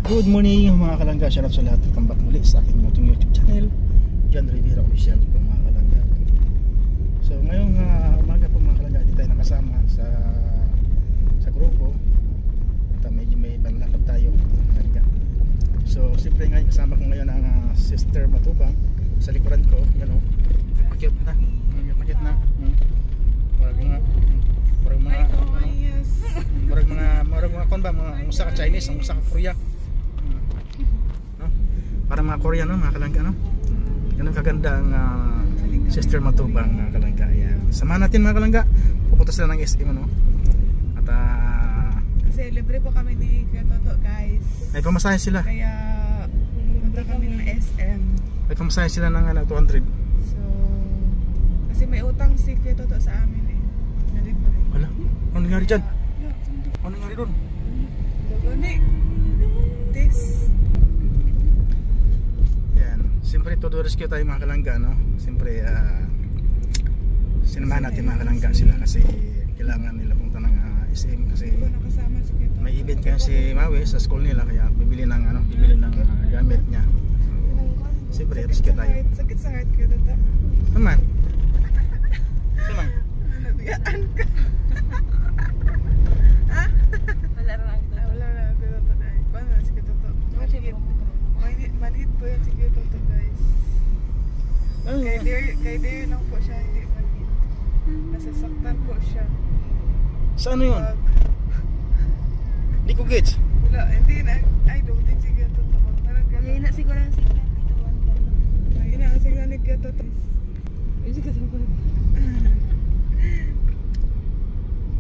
Good morning mga kalangga, shoutout sa lahat. Welcome back muli sa aking motong YouTube channel, John Rivera Official po mga kalangga. So ngayong umaga po mga kalangga, hindi tayo nakasama sa grupo at medyo may banlakad tayo mga kalangga. So siyempre ngayon kasama ko ngayon ang Sister Matubang sa likuran ko, yan o, pakit na, pakit na. Marag mga kon ba, mga usa ka Chinese, ang usa ka Korea. No? Para mga Korean, no, mga kalangga, no. Ganun kaganda ang Sister Matubang, mga kalangga. Ayan. Samahan natin mga kalangga. Pupunta sila ng SM, no. At kasi libre po kami ni Kuya Toto, guys. ay pamasahe sila. Kaya pumunta kami ng SM. Ay pamasahe sila ng 200. So kasi may utang si Kuya Toto sa amin eh. Nalibre. Wala. Ano nangyari dyan? Ano nangyari doon? Gani. This. Yan. Siyempre to rescue tayo mga kalangga, no. Siyempre sinamahan natin mga kalangga sila kasi kailangan nila punta ng SM kasi Nakasama si Kuya Toto. may event kaya si Maui sa school nila kaya bibili ng gamit niya. So, siyempre rescue tayo. Sakit sa heart Kuya Toto. Naman. Naman. Nabiyaan ka. Wala lang ito. Wala na Kuya Toto. Paano si Kuya Toto? Maliit po yan si Kuya Toto, guys. Kay Dear lang po siya, hindi maliit. Nasasaktan po siya. Saan yun? Hindi ko gets. Wala, hindi na. Ay, dumating si Kuya Toto. Hindi na siguro ang signal dito. Ay, ina ang signal ni Kuya Toto. Ay, sige sa mga.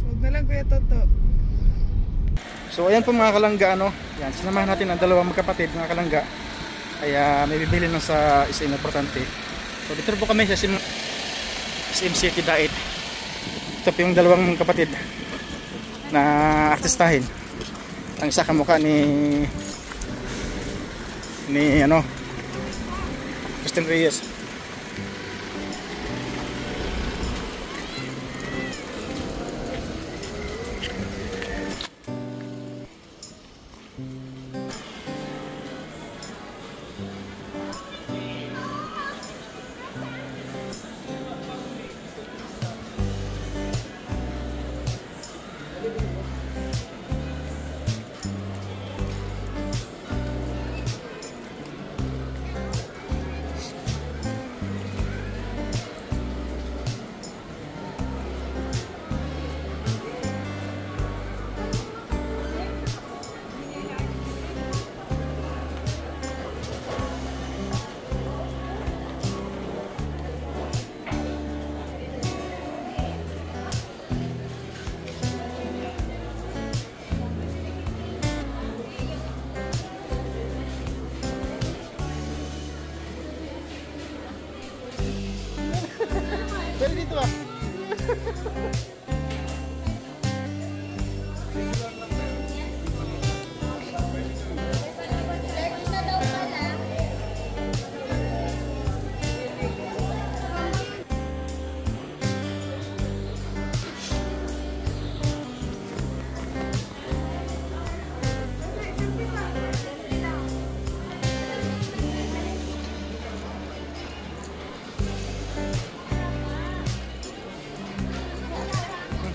Huwag na lang Kuya Toto. So ayan po mga kalangga, ano. Yan, sinamahan natin ang dalawang magkapatid mga kalangga. Kaya may bibili na sa isa importante. So dito po kami sa SM City Dait. Ito po yung dalawang kapatid na artistahin. Ang isa kamukha ni Justin Reyes. Pero dito ah.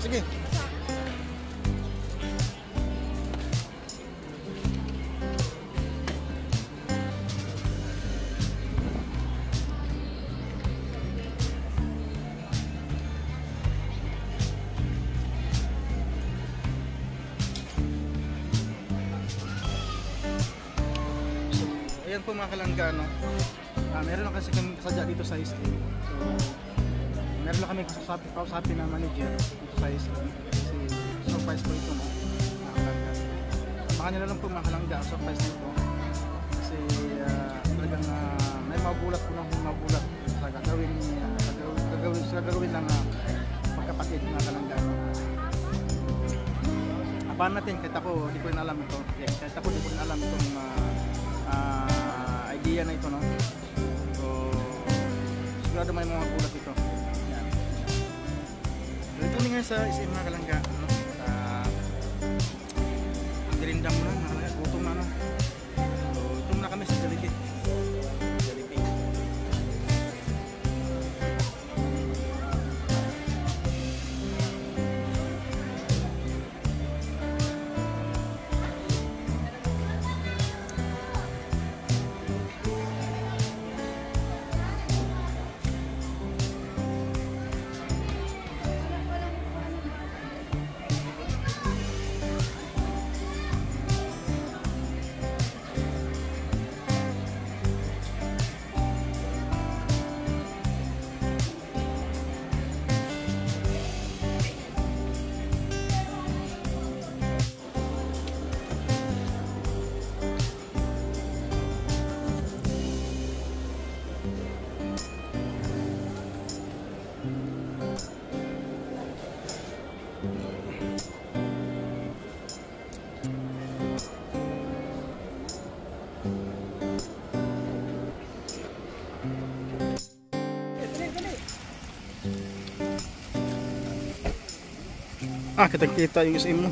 Sige. Ayan po mga kalangga, no? Meron lang kasi kami kasadya dito sa SM. So meron lang kami kausapin ng manager dito sa SM. Kasi surprise po ito, no? Mga kalangga. Baka nila lang po mga kalangga ang surprise nito. Kasi talagang may magulat po ng magulat sa gagawin ng magkapatid mga kalangga. Apahan natin, kahit ako di ko rin alam ito. Kahit ako di ko rin alam itong idea na ito, no? So sigurado may mga gulat ito. Yan. Dito nga sa SM mga kalangga, no? Dirindang mo na, mga kalangga, gutom na, no? Kita-kita yung SM mo.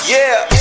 Yeah.